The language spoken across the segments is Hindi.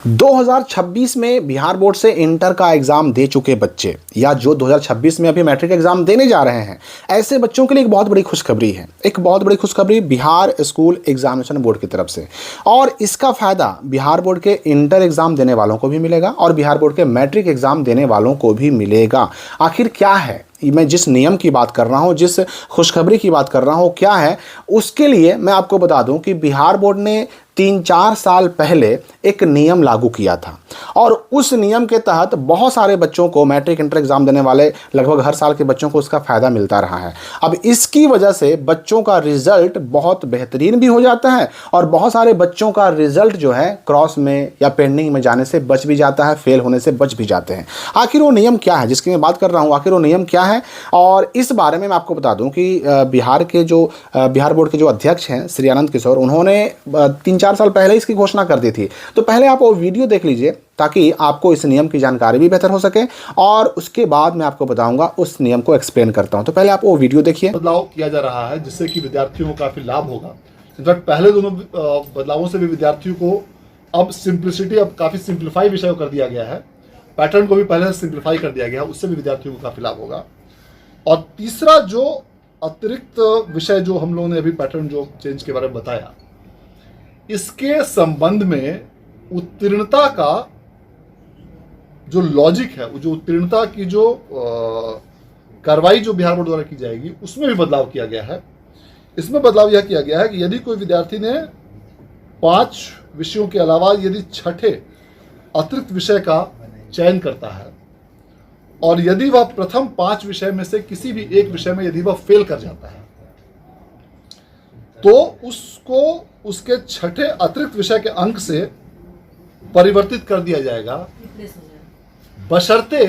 2026 में बिहार बोर्ड से इंटर का एग्जाम दे चुके बच्चे या जो 2026 में अभी मैट्रिक एग्जाम देने जा रहे हैं, ऐसे बच्चों के लिए एक बहुत बड़ी खुशखबरी है। एक बहुत बड़ी खुशखबरी बिहार स्कूल एग्जामिनेशन बोर्ड की तरफ से, और इसका फ़ायदा बिहार बोर्ड के इंटर एग्जाम देने वालों को भी मिलेगा और बिहार बोर्ड के मैट्रिक एग्जाम देने वालों को भी मिलेगा। आखिर क्या है, मैं जिस नियम की बात कर रहा हूं, जिस खुशखबरी की बात कर रहा हूं, क्या है, उसके लिए मैं आपको बता दूं कि बिहार बोर्ड ने 3-4 साल पहले एक नियम लागू किया था और उस नियम के तहत बहुत सारे बच्चों को, मैट्रिक इंटर एग्जाम देने वाले लगभग हर साल के बच्चों को उसका फ़ायदा मिलता रहा है। अब इसकी वजह से बच्चों का रिजल्ट बहुत बेहतरीन भी हो जाता है और बहुत सारे बच्चों का रिजल्ट जो है क्रॉस में या पेंडिंग में जाने से बच भी जाता है, फेल होने से बच भी जाते हैं। आखिर वो नियम क्या है जिसकी मैं बात कर रहा हूँ, आखिर वो नियम क्या है, और इस बारे में मैं आपको बता दूं कि बिहार बोर्ड के जो अध्यक्ष हैं श्री आनंद किशोर, उन्होंने 3-4 साल पहले इसकी घोषणा कर दी थी। तो पहले आप वो वीडियो देख लीजिए ताकि आपको इस नियम की जानकारी भी बेहतर हो सके, और उसके बाद मैं आपको बताऊंगा उस नियम को एक्सप्लेन करता हूं। तो पहले आप वो वीडियो देखिए। बदलाव किया जा रहा है जिससे कि विद्यार्थियों को काफी लाभ होगा। इनफैक्ट पहले दोनों बदलावों से भी विद्यार्थियों को अब सिंप्लिसिटी, अब काफी सिंप्लीफाई विषय कर दिया गया है। पैटर्न को भी पहले से सिंप्लीफाई कर दिया गया है, उससे भी विद्यार्थियों को काफी लाभ होगा। और तीसरा जो अतिरिक्त विषय जो हम लोगों ने अभी पैटर्न जो चेंज के बारे में बताया, इसके संबंध में उत्तीर्णता का जो लॉजिक है, जो उत्तीर्णता की जो कार्रवाई जो बिहार बोर्ड द्वारा की जाएगी, उसमें भी बदलाव किया गया है। इसमें बदलाव यह किया गया है कि यदि कोई विद्यार्थी ने 5 विषयों के अलावा यदि छठे अतिरिक्त विषय का चयन करता है और यदि वह प्रथम 5 विषय में से किसी भी एक विषय में यदि वह फेल कर जाता है, तो उसको उसके छठे अतिरिक्त विषय के अंक से परिवर्तित कर दिया जाएगा, बशर्ते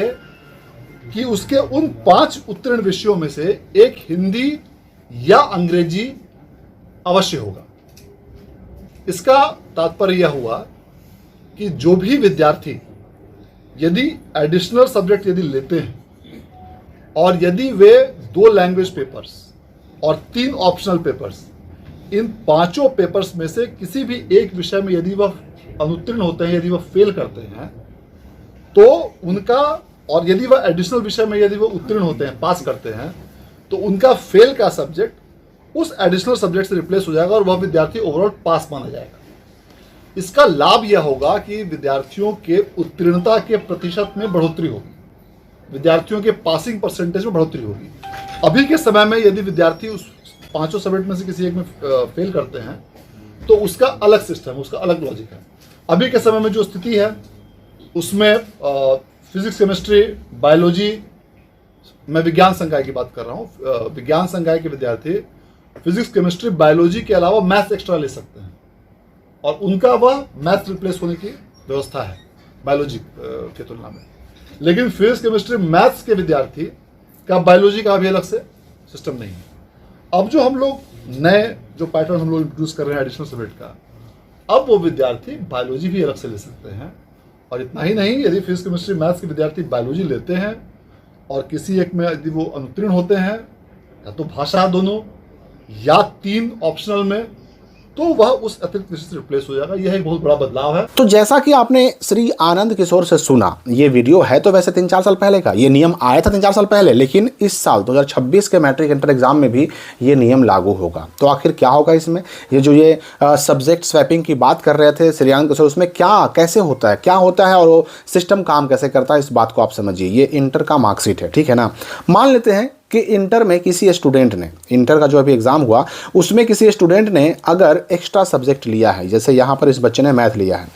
कि उसके उन 5 उत्तीर्ण विषयों में से एक हिंदी या अंग्रेजी अवश्य होगा। इसका तात्पर्य यह हुआ कि जो भी विद्यार्थी यदि एडिशनल सब्जेक्ट यदि लेते हैं और यदि वे 2 लैंग्वेज पेपर्स और 3 ऑप्शनल पेपर्स, इन 5 पेपर्स में से किसी भी एक विषय में यदि वह अनुत्तीर्ण होते हैं, यदि वह फेल करते हैं, तो उनका, और यदि वह एडिशनल विषय में यदि वह उत्तीर्ण होते हैं, पास करते हैं, तो उनका फेल का सब्जेक्ट उस एडिशनल सब्जेक्ट से रिप्लेस हो जाएगा और वह विद्यार्थी ओवरऑल पास माना जाएगा। इसका लाभ यह होगा कि विद्यार्थियों के उत्तीर्णता के प्रतिशत में बढ़ोतरी होगी, विद्यार्थियों के पासिंग परसेंटेज में बढ़ोतरी होगी। अभी के समय में यदि विद्यार्थी उस 5 सब्जेक्ट में से किसी एक में फेल करते हैं तो उसका अलग सिस्टम, उसका अलग लॉजिक है। अभी के समय में जो स्थिति है उसमें फिजिक्स, केमिस्ट्री, बायोलॉजी, मैं विज्ञान संकाय की बात कर रहा हूँ, विज्ञान संकाय के विद्यार्थी फिजिक्स, केमिस्ट्री, बायोलॉजी के अलावा मैथ्स एक्स्ट्रा ले सकते हैं और उनका वह मैथ्स रिप्लेस होने की व्यवस्था है बायोलॉजी की तुलना में। लेकिन फिजिक्स, केमिस्ट्री, मैथ्स के विद्यार्थी का बायोलॉजी का भी अलग से सिस्टम नहीं है। अब जो हम लोग नए जो पैटर्न हम लोग इंट्रोड्यूस कर रहे हैं एडिशनल सब्जेक्ट का, अब वो विद्यार्थी बायोलॉजी भी अलग से ले सकते हैं। और इतना ही नहीं, यदि फिजिक्स, केमिस्ट्री, मैथ्स के विद्यार्थी बायोलॉजी लेते हैं और किसी एक में यदि वो अनुत्तीर्ण होते हैं, या तो भाषा दोनों या 3 ऑप्शनल में, तो वह उस अतिरिक्त विषय से रिप्लेस हो जाएगा। यह एक बहुत बड़ा बदलाव है। तो जैसा कि आपने श्री आनंद किशोर से सुना, ये वीडियो है तो वैसे 3-4 साल पहले का, ये नियम आया था 3-4 साल पहले, लेकिन इस साल 2026 के मैट्रिक इंटर एग्जाम में भी ये नियम लागू होगा। तो आखिर क्या होगा इसमें, ये सब्जेक्ट स्वैपिंग की बात कर रहे थे श्री आनंद किशोर, उसमें क्या कैसे होता है, क्या होता है और वो सिस्टम काम कैसे करता है, इस बात को आप समझिए। ये इंटर का मार्कशीट है, ठीक है ना। मान लेते हैं कि इंटर में किसी स्टूडेंट ने, इंटर का जो अभी एग्ज़ाम हुआ उसमें किसी स्टूडेंट ने अगर एक्स्ट्रा सब्जेक्ट लिया है, जैसे यहाँ पर इस बच्चे ने मैथ लिया है,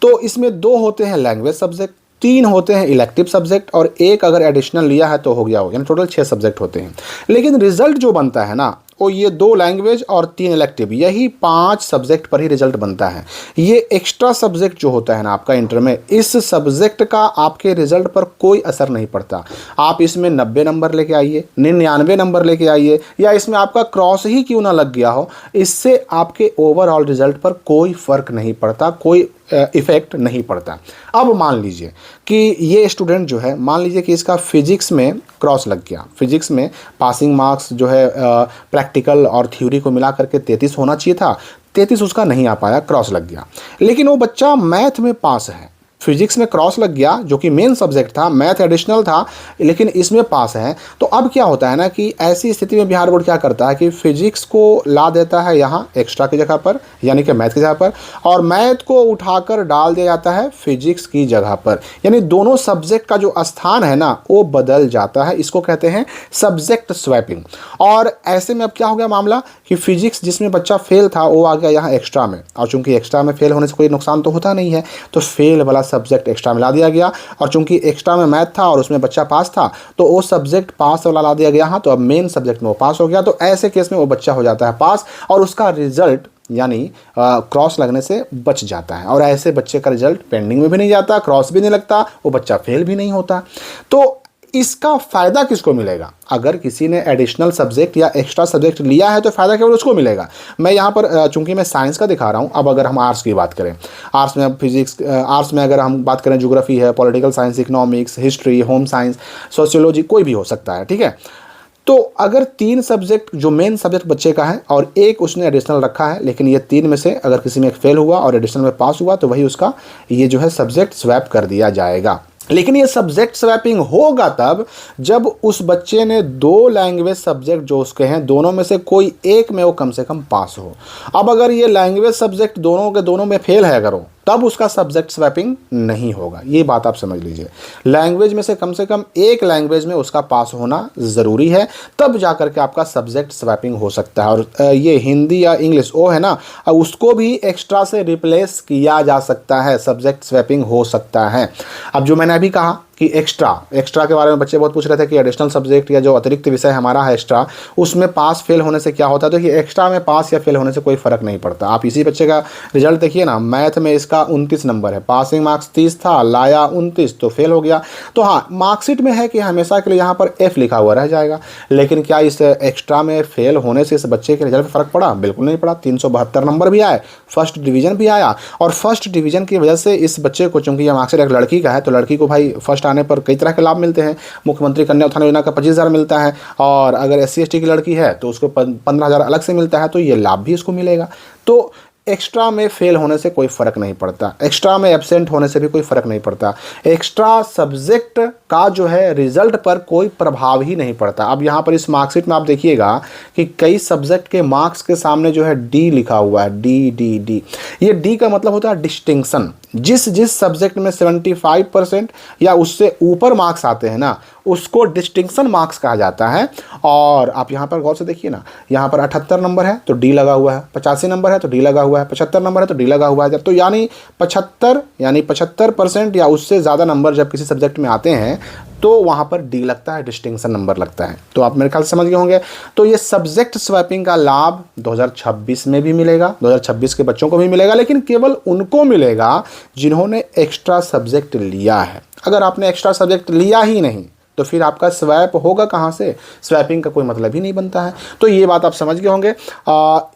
तो इसमें 2 होते हैं लैंग्वेज सब्जेक्ट, 3 होते हैं इलेक्टिव सब्जेक्ट और 1 अगर एडिशनल लिया है तो हो गया, यानी टोटल 6 सब्जेक्ट होते हैं। लेकिन रिजल्ट जो बनता है ना, वो ये 2 लैंग्वेज और 3 इलेक्टिव, यही 5 सब्जेक्ट पर ही रिजल्ट बनता है। ये एक्स्ट्रा सब्जेक्ट जो होता है ना आपका इंटर में, इस सब्जेक्ट का आपके रिजल्ट पर कोई असर नहीं पड़ता। आप इसमें 90 नंबर लेके आइए, 99 नंबर लेके आइए, या इसमें आपका क्रॉस ही क्यों ना लग गया हो, इससे आपके ओवरऑल रिजल्ट पर कोई फर्क नहीं पड़ता, कोई इफेक्ट नहीं पड़ता। अब मान लीजिए कि ये स्टूडेंट जो है, मान लीजिए कि इसका फिजिक्स में क्रॉस लग गया, फिजिक्स में पासिंग मार्क्स जो है प्रैक्टिकल और थ्योरी को मिला करके 33 होना चाहिए था, 33 उसका नहीं आ पाया, क्रॉस लग गया। लेकिन वो बच्चा मैथ में पास है, फिजिक्स में क्रॉस लग गया जो कि मेन सब्जेक्ट था, मैथ एडिशनल था, लेकिन इसमें पास है। तो अब क्या होता है ना कि ऐसी स्थिति में बिहार बोर्ड क्या करता है कि फिजिक्स को ला देता है यहाँ एक्स्ट्रा की जगह पर, यानी कि मैथ की जगह पर, और मैथ को उठाकर डाल दिया जाता है फिजिक्स की जगह पर। यानी दोनों सब्जेक्ट का जो स्थान है ना वो बदल जाता है। इसको कहते हैं सब्जेक्ट स्वैपिंग। और ऐसे में अब क्या हो गया मामला कि फिजिक्स जिसमें बच्चा फेल था वो आ गया यहाँ एक्स्ट्रा में, और चूंकि एक्स्ट्रा में फेल होने से कोई नुकसान तो होता नहीं है, तो फेल वाला सब्जेक्ट एक्स्ट्रा में ला दिया गया। और चूंकि एक्स्ट्रा में मैथ था और उसमें बच्चा पास था, तो वो सब्जेक्ट पास वाला ला दिया गया यहाँ, तो अब मेन सब्जेक्ट में वो पास हो गया। तो ऐसे केस में वो बच्चा हो जाता है पास, और उसका रिजल्ट यानी क्रॉस लगने से बच जाता है। और ऐसे बच्चे का रिजल्ट पेंडिंग में भी नहीं जाता, क्रॉस भी नहीं लगता, वो बच्चा फेल भी नहीं होता। तो इसका फ़ायदा किसको मिलेगा? अगर किसी ने एडिशनल सब्जेक्ट या एक्स्ट्रा सब्जेक्ट लिया है तो फ़ायदा केवल उसको मिलेगा। मैं यहाँ पर चूंकि मैं साइंस का दिखा रहा हूँ, अब अगर हम आर्ट्स की बात करें, आर्ट्स में फिजिक्स, आर्ट्स में अगर हम बात करें ज्योग्राफी है, political science, economics, history, home science, sociology, कोई भी हो सकता है, ठीक है। तो अगर 3 सब्जेक्ट जो मेन सब्जेक्ट बच्चे का है और एक उसने एडिशनल रखा है, लेकिन ये 3 में से अगर किसी में एक फेल हुआ और एडिशनल में पास हुआ, तो वही उसका ये जो है सब्जेक्ट स्वैप कर दिया जाएगा। लेकिन ये सब्जेक्ट स्वैपिंग होगा तब जब उस बच्चे ने 2 लैंग्वेज सब्जेक्ट जो उसके हैं, दोनों में से कोई एक में वो कम से कम पास हो। अब अगर ये लैंग्वेज सब्जेक्ट दोनों के दोनों में फेल है अगर वो, तब उसका सब्जेक्ट स्वैपिंग नहीं होगा। ये बात आप समझ लीजिए। लैंग्वेज में से कम एक लैंग्वेज में उसका पास होना ज़रूरी है, तब जाकर के आपका सब्जेक्ट स्वैपिंग हो सकता है। और ये हिंदी या इंग्लिश वो है ना, उसको भी एक्स्ट्रा से रिप्लेस किया जा सकता है, सब्जेक्ट स्वैपिंग हो सकता है। अब जो मैंने अभी कहा कि एक्स्ट्रा के बारे में बच्चे बहुत पूछ रहे थे कि एडिशनल सब्जेक्ट या जो अतिरिक्त विषय हमारा है एक्स्ट्रा, उसमें पास फेल होने से क्या होता है। तो ये एक्स्ट्रा में पास या फेल होने से कोई फ़र्क नहीं पड़ता। आप इसी बच्चे का रिजल्ट देखिए ना, मैथ में इसका 29 नंबर है, पासिंग मार्क्स 30 था, लाया 29, तो फेल हो गया। तो हाँ, मार्कशीट में है कि हमेशा के लिए यहाँ पर F लिखा हुआ रह जाएगा। लेकिन क्या इस एक्स्ट्रा में फेल होने से इस बच्चे के रिजल्ट पर फ़र्क पड़ा? बिल्कुल नहीं पड़ा। 372 नंबर भी आए, फर्स्ट डिवीज़न भी आया, और फर्स्ट डिवीज़न की वजह से इस बच्चे को, चूँकि यह मार्कशीट एक लड़की का है, तो लड़की को भाई फर्स्ट आने पर कई तरह के लाभ मिलते हैं। मुख्यमंत्री कन्या उत्थान योजना का 25,000 मिलता है, और अगर SC ST की लड़की है तो उसको 15,000 अलग से मिलता है, तो ये लाभ भी इसको मिलेगा। तो एक्स्ट्रा में फेल होने से कोई फ़र्क नहीं पड़ता, एक्स्ट्रा में एब्सेंट होने से भी कोई फ़र्क नहीं पड़ता, एक्स्ट्रा सब्जेक्ट का जो है रिजल्ट पर कोई प्रभाव ही नहीं पड़ता। अब यहाँ पर इस मार्कशीट में आप देखिएगा कि कई सब्जेक्ट के मार्क्स के सामने जो है D लिखा हुआ है, D। ये D का मतलब होता है डिस्टिंक्शन। जिस सब्जेक्ट में 75% या उससे ऊपर मार्क्स आते हैं ना, उसको डिस्टिंक्शन मार्क्स कहा जाता है। और आप यहाँ पर गौर से देखिए ना, यहाँ पर 78 नंबर है तो D लगा हुआ है, 85 नंबर है तो D लगा हुआ है, 75 नंबर है तो D लगा हुआ है। तो यानी 75% या उससे ज़्यादा नंबर जब किसी सब्जेक्ट में आते हैं तो वहाँ पर D लगता है, डिस्टिंक्शन नंबर लगता है। तो आप मेरे ख्याल से समझ गए होंगे। तो ये सब्जेक्ट स्वैपिंग का लाभ 2026 में भी मिलेगा, 2026 के बच्चों को भी मिलेगा, लेकिन केवल उनको मिलेगा जिन्होंने एक्स्ट्रा सब्जेक्ट लिया है। अगर आपने एक्स्ट्रा सब्जेक्ट लिया ही नहीं तो फिर आपका स्वैप होगा कहाँ से? स्वैपिंग का कोई मतलब ही नहीं बनता है। तो ये बात आप समझ गए होंगे।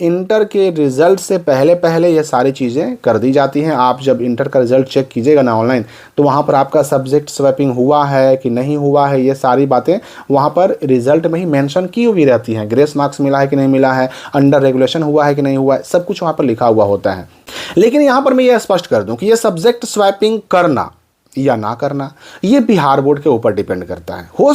इंटर के रिज़ल्ट से पहले ये सारी चीज़ें कर दी जाती हैं। आप जब इंटर का रिज़ल्ट चेक कीजिएगा ना ऑनलाइन, तो वहाँ पर आपका सब्जेक्ट स्वैपिंग हुआ है कि नहीं हुआ है, ये सारी बातें वहाँ पर रिज़ल्ट में ही मेंशन की हुई रहती हैं। ग्रेस मार्क्स मिला है कि नहीं मिला है, अंडर रेगुलेशन हुआ है कि नहीं हुआ है, सब कुछ वहाँ पर लिखा हुआ होता है। लेकिन यहाँ पर मैं ये स्पष्ट कर दूँ कि ये सब्जेक्ट स्वैपिंग करना या ना करना ये बिहार बोर्ड के ऊपर डिपेंड करता है। हो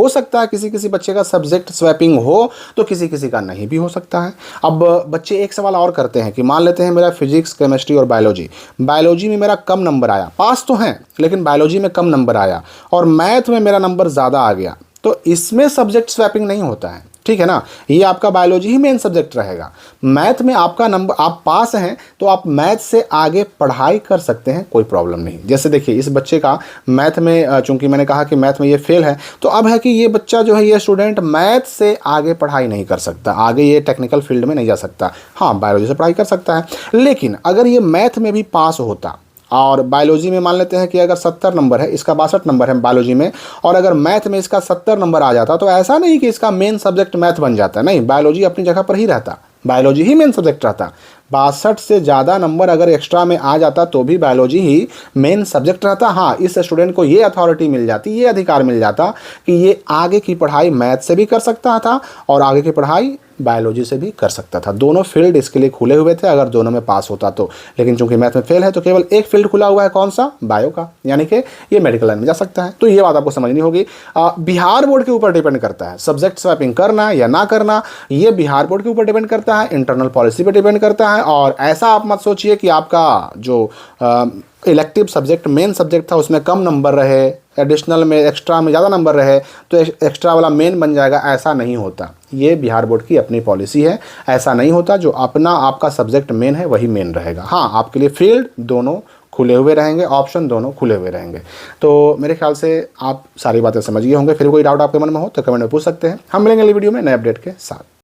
सकता है किसी बच्चे का सब्जेक्ट स्वैपिंग हो तो किसी का नहीं भी हो सकता है। अब बच्चे एक सवाल और करते हैं कि मान लेते हैं मेरा फिजिक्स, केमिस्ट्री और बायोलॉजी में मेरा कम नंबर आया, पास तो हैं लेकिन बायोलॉजी में कम नंबर आया, और मैथ में मेरा नंबर ज़्यादा आ गया, तो इसमें सब्जेक्ट स्वैपिंग नहीं होता है, ठीक है ना। ये आपका बायोलॉजी ही मेन सब्जेक्ट रहेगा। मैथ में आपका नंबर, आप पास हैं तो आप मैथ से आगे पढ़ाई कर सकते हैं, कोई प्रॉब्लम नहीं। जैसे देखिए इस बच्चे का मैथ में, चूंकि मैंने कहा कि मैथ में ये फेल है, तो अब है कि ये बच्चा जो है, ये स्टूडेंट मैथ से आगे पढ़ाई नहीं कर सकता, आगे ये टेक्निकल फील्ड में नहीं जा सकता। हाँ, बायोलॉजी से पढ़ाई कर सकता है, लेकिन अगर ये मैथ में भी पास होता और बायोलॉजी में मान लेते हैं कि अगर 70 नंबर है, इसका 62 नंबर है बायोलॉजी में, और अगर मैथ में इसका 70 नंबर आ जाता, तो ऐसा नहीं कि इसका मेन सब्जेक्ट मैथ बन जाता, नहीं, बायोलॉजी अपनी जगह पर ही रहता, बायोलॉजी ही मेन सब्जेक्ट रहता। 62 से ज़्यादा नंबर अगर एक्स्ट्रा में आ जाता तो भी बायोलॉजी ही मेन सब्जेक्ट रहता। हाँ, इस स्टूडेंट को ये अथॉरिटी मिल जाती, ये अधिकार मिल जाता कि ये आगे की पढ़ाई मैथ से भी कर सकता था और आगे की पढ़ाई बायोलॉजी से भी कर सकता था। दोनों फील्ड इसके लिए खुले हुए थे अगर दोनों में पास होता तो, लेकिन चूंकि मैथ में फेल है तो केवल एक फील्ड खुला हुआ है, कौन सा? बायो का, यानी कि ये मेडिकल लाइन में जा सकता है। तो ये बात आपको समझनी होगी। बिहार बोर्ड के ऊपर डिपेंड करता है सब्जेक्ट स्वैपिंग करना या ना करना, ये बिहार बोर्ड के ऊपर डिपेंड करता है, इंटरनल पॉलिसी पे डिपेंड करता है। और ऐसा आप मत सोचिए कि आपका जो इलेक्टिव सब्जेक्ट मेन सब्जेक्ट था उसमें कम नंबर रहे, एडिशनल में एक्स्ट्रा में ज़्यादा नंबर रहे तो एक्स्ट्रा वाला मेन बन जाएगा, ऐसा नहीं होता। ये बिहार बोर्ड की अपनी पॉलिसी है, ऐसा नहीं होता। जो अपना आपका सब्जेक्ट मेन है वही मेन रहेगा। हाँ, आपके लिए फील्ड दोनों खुले हुए रहेंगे, ऑप्शन दोनों खुले हुए रहेंगे। तो मेरे ख्याल से आप सारी बातें समझ गए होंगे। फिर कोई डाउट आपके मन में हो तो कमेंट में पूछ सकते हैं। हम मिलेंगे अगली वीडियो में नए अपडेट के साथ।